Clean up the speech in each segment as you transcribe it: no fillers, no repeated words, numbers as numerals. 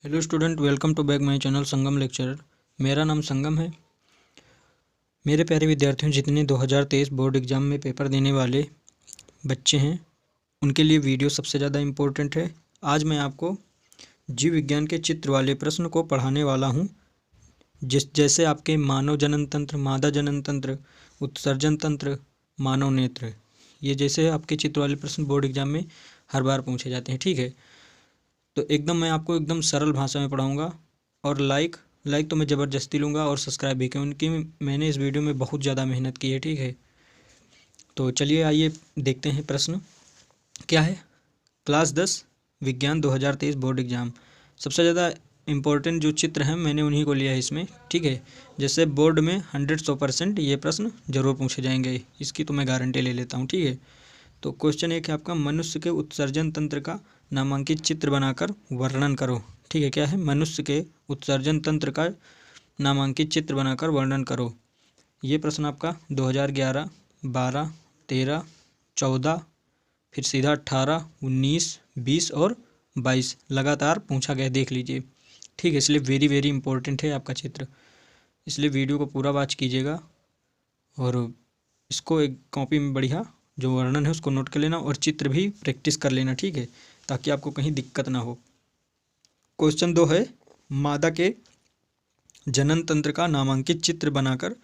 Hello student, welcome to back my channel Sangam lecturer. मेरा नाम संगम है। मेरे प्यारे विद्यार्थियों, जितने 2023 बोर्ड एग्ज़ाम में पेपर देने वाले बच्चे हैं उनके लिए वीडियो सबसे ज़्यादा इम्पोर्टेंट है। आज मैं आपको जीव विज्ञान के चित्र वाले प्रश्न को पढ़ाने वाला हूँ। जैसे आपके मानव जनन तंत्र, मादा जनन तंत्र, उत्सर्जन तंत्र, मानव नेत्र, ये जैसे आपके चित्र वाले प्रश्न बोर्ड एग्ज़ाम में हर बार पूछे जाते हैं। ठीक है, तो मैं आपको एकदम सरल भाषा में पढ़ाऊँगा। और लाइक तो मैं ज़बरदस्ती लूँगा और सब्सक्राइब भी क्योंकि मैंने इस वीडियो में बहुत ज़्यादा मेहनत की है। ठीक है, तो चलिए आइए देखते हैं प्रश्न क्या है। क्लास 10 विज्ञान 2023 बोर्ड एग्ज़ाम, सबसे ज़्यादा इम्पोर्टेंट जो चित्र हैं मैंने उन्हीं को लिया है इसमें। ठीक है, जैसे बोर्ड में 100% ये प्रश्न जरूर पूछे जाएंगे, इसकी तो मैं गारंटी ले लेता हूँ। ठीक है, तो क्वेश्चन एक है आपका, मनुष्य के उत्सर्जन तंत्र का नामांकित चित्र बनाकर वर्णन करो। ठीक है, क्या है? मनुष्य के उत्सर्जन तंत्र का नामांकित चित्र बनाकर वर्णन करो। ये प्रश्न आपका 2011, 12, 13, 14, फिर सीधा 18, 19, 20 और 22 लगातार पूछा गया, देख लीजिए। ठीक है, इसलिए वेरी वेरी इंपॉर्टेंट है आपका चित्र, इसलिए वीडियो को पूरा वॉच कीजिएगा और इसको एक कॉपी में बढ़िया जो वर्णन है उसको नोट कर लेना और चित्र भी प्रैक्टिस कर लेना। ठीक है, ताकि आपको कहीं दिक्कत ना हो। क्वेश्चन 2 है, मादा के जनन तंत्र का नामांकित चित्र बनाकर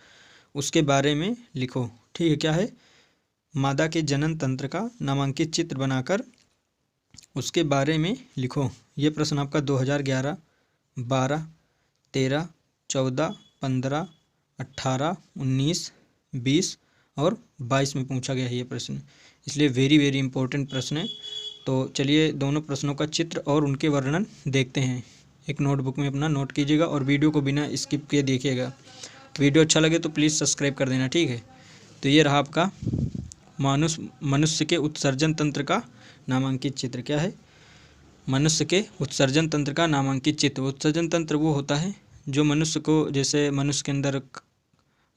उसके बारे में लिखो। ठीक है, क्या है? मादा के जनन तंत्र का नामांकित चित्र बनाकर उसके बारे में लिखो। ये प्रश्न आपका 2011, 12, 13, 14, 15, 18, 19, 20 और 22 में पूछा गया है ये प्रश्न, इसलिए वेरी वेरी इंपॉर्टेंट प्रश्न है। तो चलिए दोनों प्रश्नों का चित्र और उनके वर्णन देखते हैं। एक नोटबुक में अपना नोट कीजिएगा और वीडियो को बिना स्किप किए देखिएगा। वीडियो अच्छा लगे तो प्लीज़ सब्सक्राइब कर देना। ठीक है, तो ये रहा आपका मनुष्य के उत्सर्जन तंत्र का नामांकित चित्र। क्या है? मनुष्य के उत्सर्जन तंत्र का नामांकित चित्र। उत्सर्जन तंत्र वो होता है जो मनुष्य को, जैसे मनुष्य के अंदर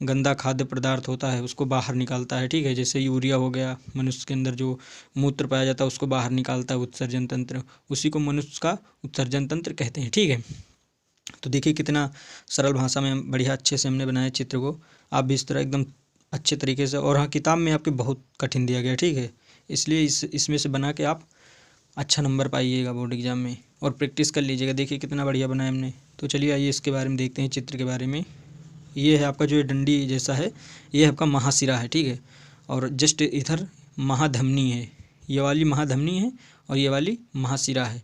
गंदा खाद्य पदार्थ होता है उसको बाहर निकालता है। ठीक है, जैसे यूरिया हो गया, मनुष्य के अंदर जो मूत्र पाया जाता है उसको बाहर निकालता है उत्सर्जन तंत्र, उसी को मनुष्य का उत्सर्जन तंत्र कहते हैं। ठीक है, तो देखिए कितना सरल भाषा में बढ़िया अच्छे से हमने बनाया चित्र को। आप भी इस तरह एकदम अच्छे तरीके से, और हाँ किताब में आपके बहुत कठिन दिया गया। ठीक है, इसलिए इसमें से बना के आप अच्छा नंबर पाइएगा बोर्ड एग्जाम में और प्रैक्टिस कर लीजिएगा। देखिए कितना बढ़िया बनाया हमने। तो चलिए आइए इसके बारे में देखते हैं, चित्र के बारे में। ये है आपका जो डंडी जैसा है, ये आपका महाशिरा है। ठीक है, और जस्ट इधर महाधमनी है, ये वाली महाधमनी है और ये वाली महाशिरा है।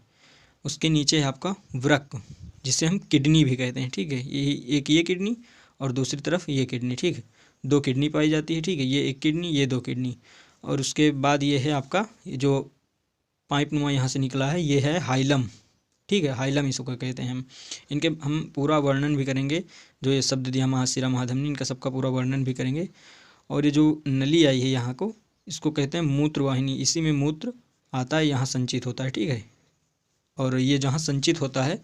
उसके नीचे है आपका वृक्क, जिसे हम किडनी भी कहते हैं। ठीक है, ये किडनी और दूसरी तरफ ये किडनी। ठीक है, 2 किडनी पाई जाती है। ठीक है, ये एक किडनी, ये 2 किडनी। और उसके बाद ये है आपका जो पाइप नुमा यहाँ से निकला है, ये है हाइलम। ठीक है, हाइलम इसको कहते हैं हम। इनके हम पूरा वर्णन भी करेंगे, जो ये शब्द दिया महाशिरा महाधमनी, इनका सबका पूरा वर्णन भी करेंगे। और ये जो नली आई है यहाँ को, इसको कहते हैं मूत्रवाहिनी, इसी में मूत्र आता है, यहाँ संचित होता है। ठीक है, और ये जहाँ संचित होता है,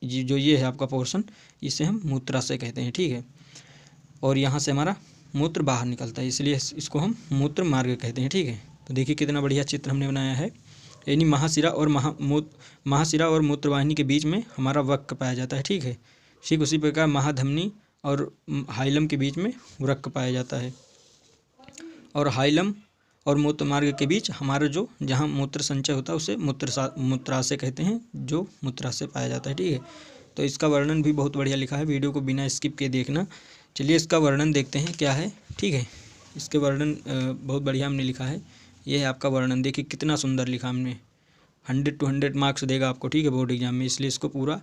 ये है आपका पोर्शन, इसे हम मूत्राशय कहते हैं। ठीक है, और यहाँ से हमारा मूत्र बाहर निकलता है, इसलिए इसको हम मूत्र मार्ग कहते हैं। ठीक है, तो देखिए कितना बढ़िया चित्र हमने बनाया है। यानी महाशिरा और मूत्रवाहिनी के बीच में हमारा वृक्क पाया जाता है। ठीक है, ठीक उसी प्रकार महाधमनी और हाइलम के बीच में वृक्क पाया जाता है, और हाइलम और मूत्र मार्ग के बीच हमारा जो जहाँ मूत्र संचय होता है उसे मूत्राशय कहते हैं, जो मूत्राशय पाया जाता है। ठीक है, तो इसका वर्णन भी बहुत बढ़िया लिखा है, वीडियो को बिना स्किप किए देखना। चलिए इसका वर्णन देखते हैं क्या है। ठीक है, इसके वर्णन बहुत बढ़िया हमने लिखा है। ये है आपका वर्णन, देखिए कितना सुंदर लिखा हमने। 100 to 100 मार्क्स देगा आपको। ठीक है, बोर्ड एग्जाम में, इसलिए इसको पूरा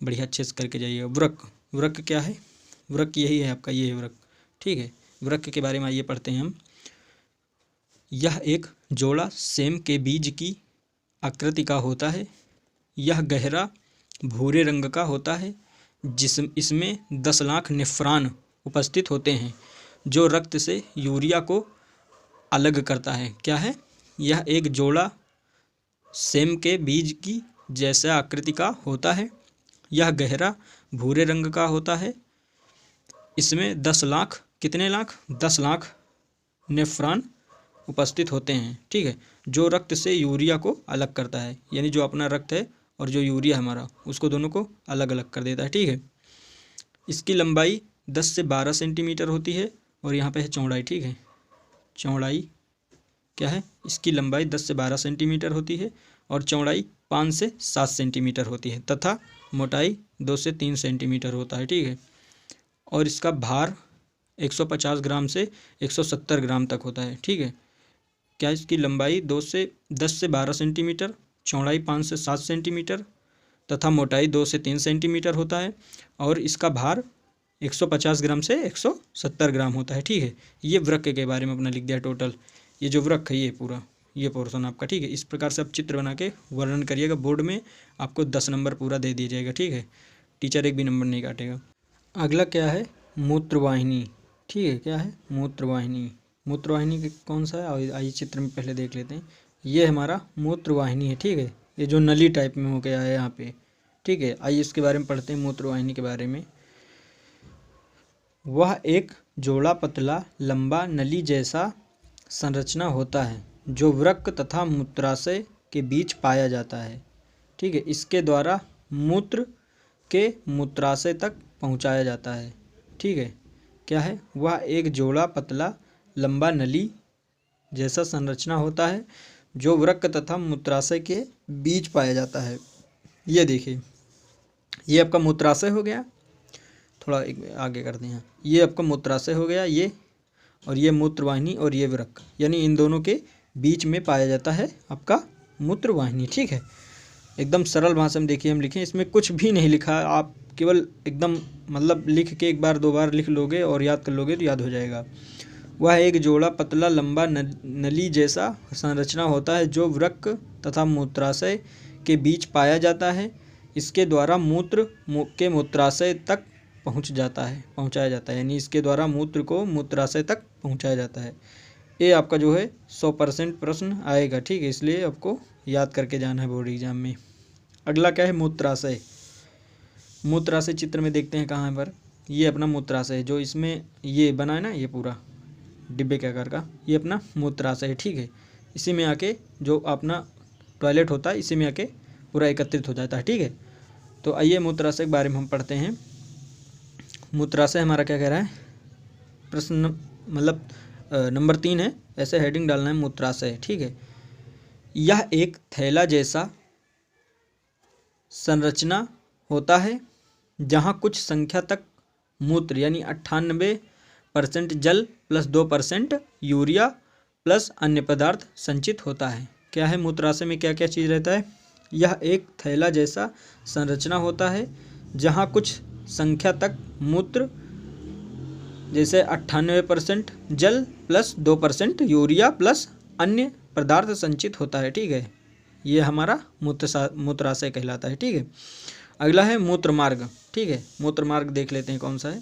बढ़िया अच्छे से करके जाइएगा। वृक्क क्या है? वृक्क यही है आपका, ये है वृक्क। ठीक है, वृक्क के बारे में आइए पढ़ते हैं हम। यह एक जोड़ा सेम के बीज की आकृति का होता है। यह गहरा भूरे रंग का होता है, इसमें 10 लाख नेफ्रॉन उपस्थित होते हैं, जो रक्त से यूरिया को अलग करता है। क्या है? यह एक जोड़ा सेम के बीज की जैसा आकृति का होता है। यह गहरा भूरे रंग का होता है, इसमें 10 लाख, कितने लाख? 10 लाख नेफ्रॉन उपस्थित होते हैं। ठीक है, जो रक्त से यूरिया को अलग करता है, यानी जो अपना रक्त है और जो यूरिया है हमारा उसको दोनों को अलग अलग कर देता है। ठीक है, इसकी लंबाई 10 से 12 सेंटीमीटर होती है और यहाँ पे है चौड़ाई। ठीक है, चौड़ाई क्या है, इसकी लंबाई 10 से 12 सेंटीमीटर होती है और चौड़ाई 5 से 7 सेंटीमीटर होती है तथा मोटाई 2 से 3 सेंटीमीटर होता है। ठीक है, और इसका भार 150 ग्राम से 170 ग्राम तक होता है। ठीक है, क्या इसकी लंबाई 10 से 12 सेंटीमीटर, चौड़ाई 5 से 7 सेंटीमीटर तथा मोटाई 2 से 3 सेंटीमीटर होता है और इसका भार 150 ग्राम से 170 ग्राम होता है। ठीक है, ये वृक्क के बारे में अपना लिख दिया टोटल। ये जो वृक्क है ये पूरा ये पोर्शन आपका। ठीक है, इस प्रकार से आप चित्र बना के वर्णन करिएगा। बोर्ड में आपको 10 नंबर पूरा दे दिया जाएगा। ठीक है, टीचर एक भी नंबर नहीं काटेगा। अगला क्या है, मूत्रवाहिनी। ठीक है, क्या है, मूत्रवाहिनी। मूत्रवाहिनी के कौन सा है, आइए चित्र में पहले देख लेते हैं। ये हमारा मूत्रवाहिनी है। ठीक है, ये जो नली टाइप में हो गया है यहाँ पे। ठीक है, आइए इसके बारे में पढ़ते हैं, मूत्रवाहिनी के बारे में। वह एक जोड़ा पतला लंबा नली जैसा संरचना होता है जो वृक्क तथा मूत्राशय के बीच पाया जाता है। ठीक है, इसके द्वारा मूत्र के मूत्राशय तक पहुंचाया जाता है। ठीक है, क्या है, वह एक जोड़ा पतला लंबा नली जैसा संरचना होता है जो वृक्क तथा मूत्राशय के बीच पाया जाता है। ये देखिए, ये आपका मूत्राशय हो गया, थोड़ा एक आगे कर दें, ये आपका मूत्राशय हो गया ये, और ये मूत्रवाहिनी और ये वृक्क, यानी इन दोनों के बीच में पाया जाता है आपका मूत्रवाहिनी। ठीक है, एकदम सरल भाषा में देखिए हम लिखें, इसमें कुछ भी नहीं लिखा, आप केवल एकदम मतलब लिख के एक बार दो बार लिख लोगे और याद कर लोगे तो याद हो जाएगा। वह एक जोड़ा पतला लंबा नली जैसा संरचना होता है जो वृक्क तथा मूत्राशय के बीच पाया जाता है। इसके द्वारा मूत्र के मूत्राशय तक पहुंचाया जाता है, यानी इसके द्वारा मूत्र को मूत्राशय तक पहुंचाया जाता है। ये आपका जो है 100% प्रश्न आएगा। ठीक है, इसलिए आपको याद करके जाना है बोर्ड एग्जाम में। अगला क्या है, मूत्राशय। मूत्राशय चित्र में देखते हैं कहाँ पर, ये अपना मूत्राशय है, जो इसमें ये बना है ना, ये पूरा डिब्बे के आकार का, ये अपना मूत्राशय है। ठीक है, इसी में आके जो अपना टॉयलेट होता है इसी में आके पूरा एकत्रित हो जाता है। ठीक है, तो आइए मूत्राशय के बारे में हम पढ़ते हैं। मूत्राशय हमारा क्या कह रहा है, प्रश्न मतलब नंबर 3 है, ऐसे हेडिंग डालना है मूत्राशय। ठीक है, यह एक थैला जैसा संरचना होता है जहाँ कुछ संख्या तक मूत्र यानी 98% जल प्लस 2% यूरिया प्लस अन्य पदार्थ संचित होता है। क्या है, मूत्राशय में क्या क्या चीज़ रहता है, यह एक थैला जैसा संरचना होता है जहाँ कुछ संख्या तक मूत्र जैसे 98% जल प्लस 2% यूरिया प्लस अन्य पदार्थ संचित होता है। ठीक है, ये हमारा मूत्राशय कहलाता है। ठीक है, अगला है मूत्रमार्ग। ठीक है, मूत्रमार्ग देख लेते हैं कौन सा है,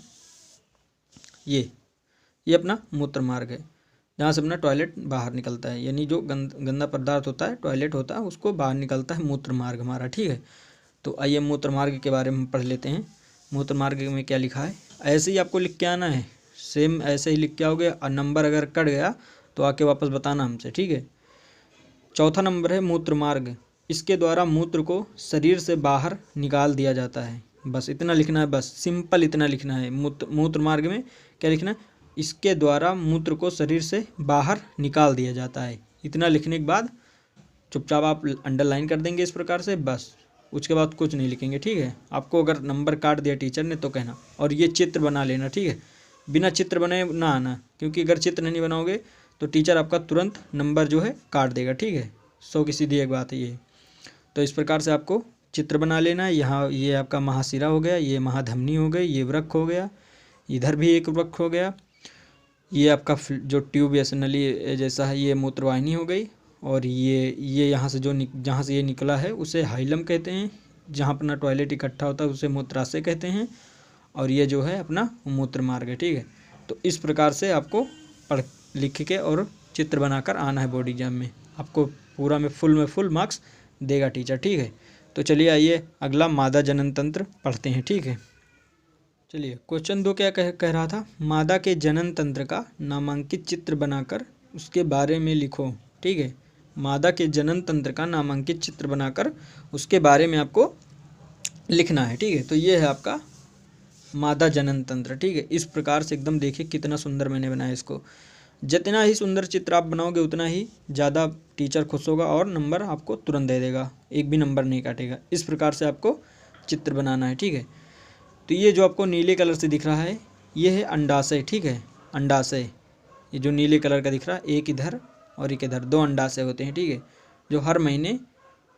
ये अपना मूत्रमार्ग है जहाँ से अपना टॉयलेट बाहर निकलता है, यानी जो गंदा पदार्थ होता है टॉयलेट होता है उसको बाहर निकलता है मूत्रमार्ग हमारा। ठीक है, तो आइए मूत्रमार्ग के बारे में पढ़ लेते हैं। मूत्रमार्ग में क्या लिखा है, ऐसे ही आपको लिख के आना है, सेम ऐसे ही लिख के आओगे और नंबर अगर कट गया तो आके वापस बताना हमसे। ठीक है, चौथा नंबर है मूत्रमार्ग। इसके द्वारा मूत्र को शरीर से बाहर निकाल दिया जाता है। बस इतना लिखना है, बस सिंपल इतना लिखना है। मूत्रमार्ग में क्या लिखना है, इसके द्वारा मूत्र को शरीर से बाहर निकाल दिया जाता है। इतना लिखने के बाद चुपचाप आप अंडरलाइन कर देंगे इस प्रकार से, बस उसके बाद कुछ नहीं लिखेंगे। ठीक है, आपको अगर नंबर काट दिया टीचर ने तो कहना, और ये चित्र बना लेना। ठीक है, बिना चित्र बनाए ना आना, क्योंकि अगर चित्र नहीं बनाओगे तो टीचर आपका तुरंत नंबर जो है काट देगा। ठीक है, 100 की सीधी एक बात है ये। तो इस प्रकार से आपको चित्र बना लेना है। यहाँ ये आपका महाशिरा हो गया, ये महाधमनी हो गई, ये वृक्क हो गया, इधर भी एक वृक्क हो गया, ये आपका जो ट्यूब या नली जैसा है ये मूत्रवाहिनी हो गई, और ये यहाँ से जहाँ से ये निकला है उसे हाइलम कहते हैं, जहाँ अपना टॉयलेट इकट्ठा होता है उसे मूत्राशय कहते हैं, और ये जो है अपना मूत्रमार्ग है। ठीक है, तो इस प्रकार से आपको पढ़ लिख के और चित्र बनाकर आना है बोर्ड एग्जाम में, आपको पूरा में फुल मार्क्स देगा टीचर। ठीक है, तो चलिए आइए अगला मादा जनन तंत्र पढ़ते हैं। ठीक है, चलिए क्वेश्चन 2 क्या कह रहा था, मादा के जनन तंत्र का नामांकित चित्र बनाकर उसके बारे में लिखो। ठीक है, मादा के जनन तंत्र का नामांकित चित्र बनाकर उसके बारे में आपको लिखना है। ठीक है, तो ये है आपका मादा जनन तंत्र। ठीक है, इस प्रकार से एकदम देखिए कितना सुंदर मैंने बनाया इसको। जितना ही सुंदर चित्र आप बनाओगे उतना ही ज़्यादा टीचर खुश होगा और नंबर आपको तुरंत दे देगा, एक भी नंबर नहीं काटेगा। इस प्रकार से आपको चित्र बनाना है। ठीक है, तो ये जो आपको नीले कलर से दिख रहा है ये है अंडाशय। ठीक है, अंडाशय, ये जो नीले कलर का दिख रहा है, एक इधर और एक इधर, दो अंडाशय होते हैं। ठीक है, जो हर महीने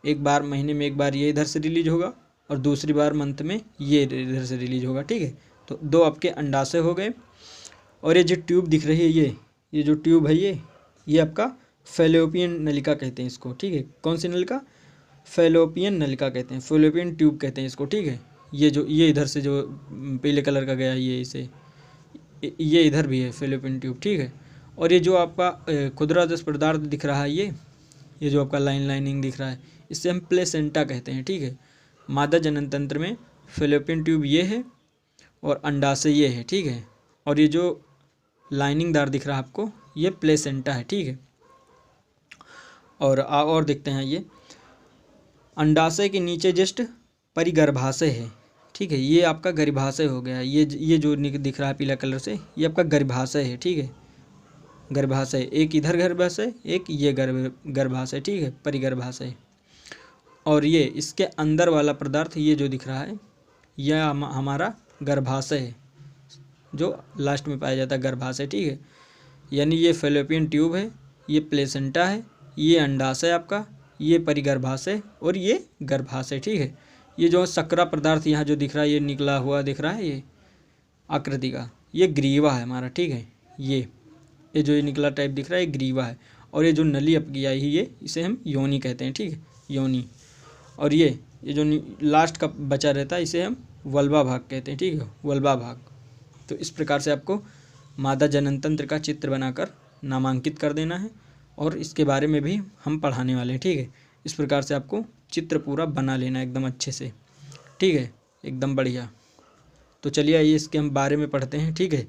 महीने में एक बार ये इधर से रिलीज होगा और दूसरी बार मंथ में ये इधर से रिलीज होगा। ठीक है, तो दो आपके अंडाशय हो गए। और ये जो ट्यूब दिख रही है ये जो ट्यूब है ये आपका फैलोपियन नलिका कहते हैं इसको। ठीक है, कौन सी नलिका? फैलोपियन नलिका कहते हैं, फैलोपियन ट्यूब कहते हैं इसको। ठीक है, ये इधर से जो पीले कलर का गया ये इसे ये इधर भी है फैलोपियन ट्यूब। ठीक है, और ये जो आपका खुदरादृश पदार्थ दिख रहा है ये जो आपका लाइनिंग दिख रहा है इससे हम प्लेसेंटा कहते हैं। ठीक है, मादा जनन तंत्र में फैलोपियन ट्यूब ये है और अंडाशय ये है। ठीक है, और ये जो लाइनिंगदार दिख रहा है आपको ये प्लेसेंटा है। ठीक है, और देखते हैं ये अंडाशय के नीचे जस्ट परिगर्भाशय है। ठीक है, ये आपका गर्भाशय हो गया। ये जो दिख रहा है पीला कलर से ये आपका गर्भाशय है। ठीक है, गर्भाशय, एक इधर गर्भाशय एक ये गर्भाशय। ठीक है, परिगर्भाशय। और ये इसके अंदर वाला पदार्थ ये जो दिख रहा है यह हमारा गर्भाशय है, जो लास्ट में पाया जाता है गर्भाशय। ठीक है, यानी ये फैलोपियन ट्यूब है, ये प्लेसेंटा है, ये अंडाशय आपका, ये परिगर्भाशय और ये गर्भाशय। ठीक है, ये जो सकरा पदार्थ यहाँ जो दिख रहा है ये निकला हुआ दिख रहा है ये आकृति का, ये ग्रीवा है हमारा। ठीक है, ये जो ये निकला टाइप दिख रहा है ये ग्रीवा है। और ये जो नली अपकी आई है ये इसे हम योनि कहते हैं। ठीक है, योनि। और ये जो लास्ट का बचा रहता है इसे हम वल्बा भाग कहते हैं। ठीक है, वल्बा भाग। तो इस प्रकार से आपको मादा जनन तंत्र का चित्र बनाकर नामांकित कर देना है और इसके बारे में भी हम पढ़ाने वाले हैं। ठीक है, इस प्रकार से आपको चित्र पूरा बना लेना है एकदम अच्छे से। ठीक है, एकदम बढ़िया। तो चलिए आइए इसके हम बारे में पढ़ते हैं। ठीक है,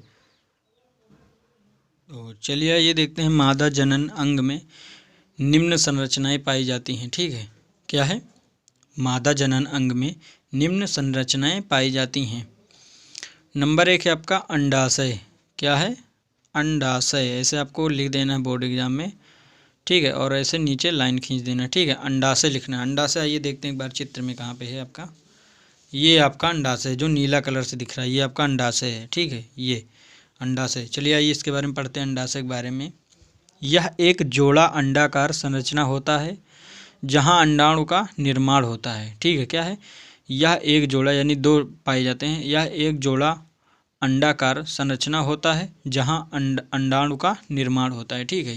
तो चलिए ये देखते हैं मादा जनन अंग में निम्न संरचनाएं पाई जाती हैं। ठीक है, क्या है? मादा जनन अंग में निम्न संरचनाएं पाई जाती हैं। नंबर 1 है आपका अंडाशय। क्या है? अंडाशय। ऐसे आपको लिख देना है बोर्ड एग्जाम में। ठीक है, और ऐसे नीचे लाइन खींच देना है। ठीक है, अंडाशय लिखना है। अंडाशय आइए देखते हैं एक बार चित्र में कहाँ पे है आपका। ये आपका अंडाशय जो नीला कलर से दिख रहा है ये आपका अंडाशय है। ठीक है, ये अंडाशय। चलिए आइए इसके बारे में पढ़ते हैं। अंडाशय के बारे में, यह एक जोड़ा अंडाकार संरचना होता है जहाँ अंडाणु का निर्माण होता है। ठीक है, क्या है? यह एक जोड़ा, यानी दो पाए जाते हैं। यह एक जोड़ा अंडाकार संरचना होता है जहाँ अंडाणु का निर्माण होता है। ठीक है,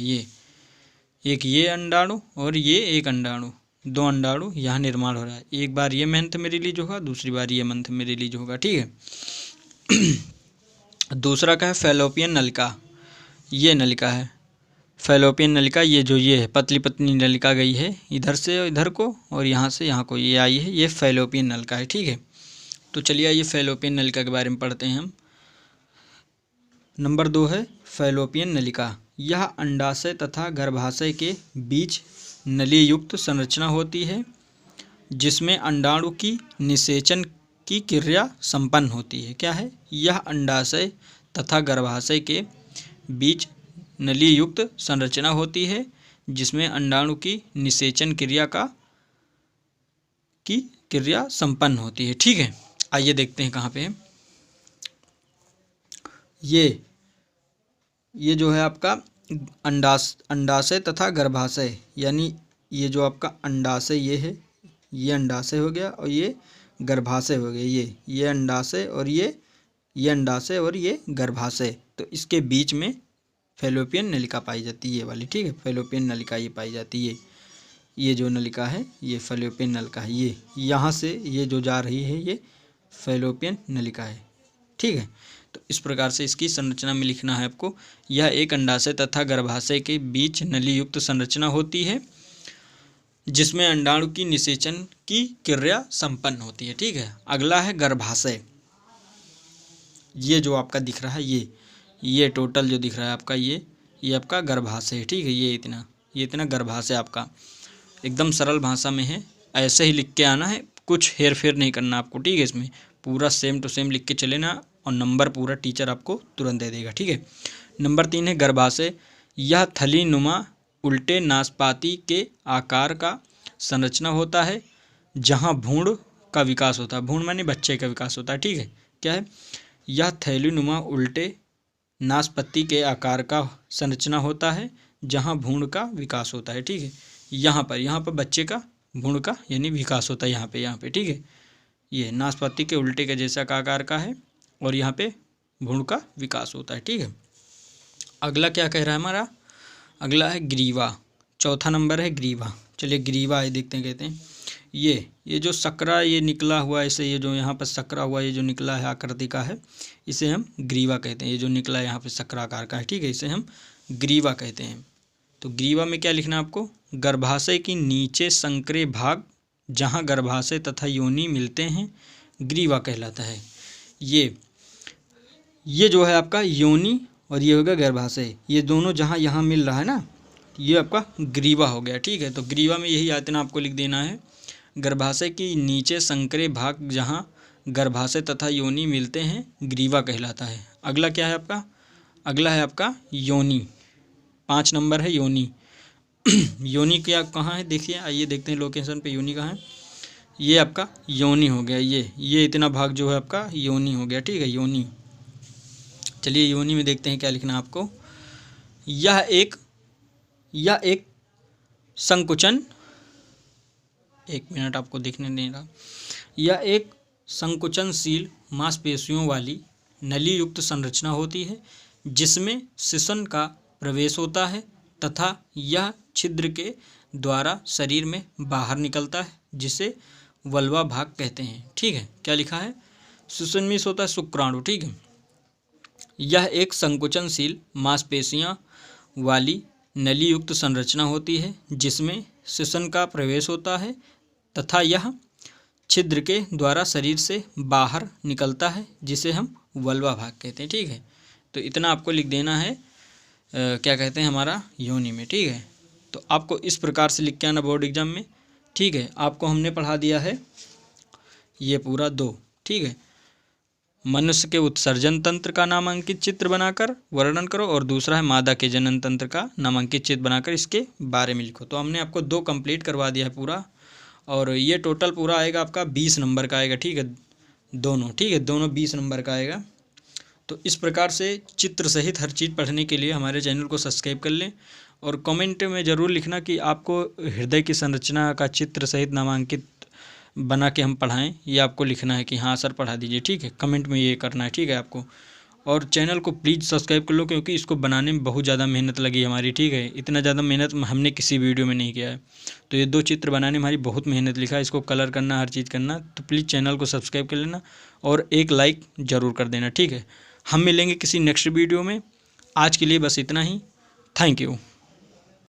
ये अंडाणु और ये एक अंडाणु, दो अंडाणु यहाँ निर्माण हो रहा है। एक बार ये मंथ में रिलीज होगा, दूसरी बार ये मंथ में रिलीज होगा। ठीक है। दूसरा का है फैलोपियन नलिका। ये नलिका है फैलोपियन नलिका। ये है पतली पतली नलिका गई है इधर से इधर को और यहाँ से यहाँ को ये आई है, ये फैलोपियन नलिका है। ठीक है, तो चलिए ये फैलोपियन नलिका के बारे में पढ़ते हैं हम। नंबर 2 है फैलोपियन नलिका। यह अंडाशय तथा गर्भाशय के बीच नली युक्त संरचना होती है जिसमें अंडाणु की निषेचन की क्रिया संपन्न होती है। क्या है? यह अंडाशय तथा गर्भाशय के बीच नली युक्त संरचना होती है जिसमें अंडाणु की निषेचन क्रिया संपन्न होती है। ठीक है, आइए देखते हैं कहाँ पे है। ये जो है आपका अंडाशय तथा गर्भाशय, यानी ये जो आपका अंडाशय ये है, ये अंडाशय हो गया और ये गर्भाशय हो गया। ये अंडाशय और ये अंडाशय और ये गर्भाशय। तो इसके बीच में फैलोपियन नलिका पाई जाती है, ये वाली। ठीक है, फैलोपियन नलिका ये पाई जाती है। ये जो नलिका है ये फैलोपियन नलिका है। ये यहाँ से ये जो जा रही है ये फैलोपियन नलिका है। ठीक है, तो इस प्रकार से इसकी संरचना में लिखना है आपको। यह एक अंडाशय तथा गर्भाशय के बीच नली युक्त संरचना होती है जिसमें अंडाणु की निषेचन की क्रिया संपन्न होती है। ठीक है, अगला है गर्भाशय। ये जो आपका दिख रहा है ये टोटल जो दिख रहा है आपका ये आपका गर्भाशय है। ठीक है, ये इतना ये इतना गर्भाशय आपका एकदम सरल भाषा में है, ऐसे ही लिख के आना है, कुछ हेर फेर नहीं करना आपको, ठीक है। इसमें पूरा सेम टू सेम लिख के चले ना, और नंबर पूरा टीचर आपको तुरंत दे देगा, ठीक है। नंबर 3 है गर्भाशय। यह थली नुमा उल्टे नाशपाती के आकार का संरचना होता है जहाँ भ्रूण का विकास होता है। भ्रूण माने बच्चे का विकास होता है, ठीक है। क्या है? यह थैलीनुमा उल्टे नाशपाती के आकार का संरचना होता है जहाँ भ्रूण का विकास होता है, ठीक है। यहाँ पर बच्चे का भ्रूण का यानी विकास होता है, यहाँ पे, ठीक है। ये नाशपाती के उल्टे के जैसा का आकार का है और यहाँ पे भ्रूण का विकास होता है, ठीक है। अगला क्या कह रहा है हमारा? अगला है ग्रीवा। चौथा नंबर है ग्रीवा। चलिए ग्रीवा है, देखते हैं। कहते हैं ये जो सकरा ये निकला हुआ ऐसे, ये जो यहाँ पर सकरा हुआ ये जो निकला है आकृति का है, इसे हम ग्रीवा कहते हैं। ये जो निकला है यहाँ पे सकरा आकार का है, ठीक है, इसे हम ग्रीवा कहते हैं। तो ग्रीवा में क्या लिखना है आपको? गर्भाशय की नीचे संकरे भाग जहाँ गर्भाशय तथा योनि मिलते हैं ग्रीवा कहलाता है। ये जो है आपका योनि और ये होगा गर्भाशय, ये दोनों जहाँ यहाँ मिल रहा है ना, ये आपका ग्रीवा हो गया, ठीक है। तो ग्रीवा में यही आयतन आपको लिख देना है, गर्भाशय की नीचे संकरे भाग जहाँ गर्भाशय तथा योनि मिलते हैं ग्रीवा कहलाता है। अगला क्या है आपका? अगला है आपका योनि। 5 नंबर है योनि। योनि क्या कहाँ है? देखिए, आइए देखते हैं लोकेशन पे योनि कहाँ है। ये आपका योनि हो गया, ये इतना भाग जो है आपका योनि हो गया, ठीक है, योनि। चलिए योनि में देखते हैं क्या लिखना है आपको। यह एक संकुचन, एक मिनट आपको देखने देगा। यह एक संकुचनशील मांसपेशियों वाली नली युक्त संरचना होती है जिसमें श्वसन का प्रवेश होता है तथा यह छिद्र के द्वारा शरीर में बाहर निकलता है जिसे वल्वा भाग कहते हैं, ठीक है। क्या लिखा है? श्वसन में होता है शुक्राणु, ठीक है। यह एक संकुचनशील मांसपेशियां वाली नली युक्त संरचना होती है जिसमें श्वसन का प्रवेश होता है तथा यह छिद्र के द्वारा शरीर से बाहर निकलता है जिसे हम वल्वा भाग कहते हैं, ठीक है। तो इतना आपको लिख देना है क्या कहते हैं हमारा योनि में, ठीक है। तो आपको इस प्रकार से लिख के आना बोर्ड एग्जाम में, ठीक है। आपको हमने पढ़ा दिया है ये पूरा 2, ठीक है। मनुष्य के उत्सर्जन तंत्र का नामांकित चित्र बनाकर वर्णन करो, और दूसरा है मादा के जनन तंत्र का नामांकित चित्र बनाकर इसके बारे में लिखो। तो हमने आपको 2 कंप्लीट करवा दिया है पूरा, और ये टोटल पूरा आएगा आपका 20 नंबर का आएगा, ठीक है, दोनों, ठीक है, दोनों 20 नंबर का आएगा। तो इस प्रकार से चित्र सहित हर चीज़ पढ़ने के लिए हमारे चैनल को सब्सक्राइब कर लें, और कमेंट में ज़रूर लिखना कि आपको हृदय की संरचना का चित्र सहित नामांकित बना के हम पढ़ाएं, ये आपको लिखना है कि हाँ सर पढ़ा दीजिए, ठीक है। कमेंट में ये करना है, ठीक है आपको। और चैनल को प्लीज़ सब्सक्राइब कर लो क्योंकि इसको बनाने में बहुत ज़्यादा मेहनत लगी हमारी, ठीक है। इतना ज़्यादा मेहनत हमने किसी वीडियो में नहीं किया है। तो ये 2 चित्र बनाने में हमारी बहुत मेहनत लिखा है, इसको कलर करना, हर चीज़ करना। तो प्लीज़ चैनल को सब्सक्राइब कर लेना और एक लाइक ज़रूर कर देना, ठीक है। हम मिलेंगे किसी नेक्स्ट वीडियो में। आज के लिए बस इतना ही। Thank you.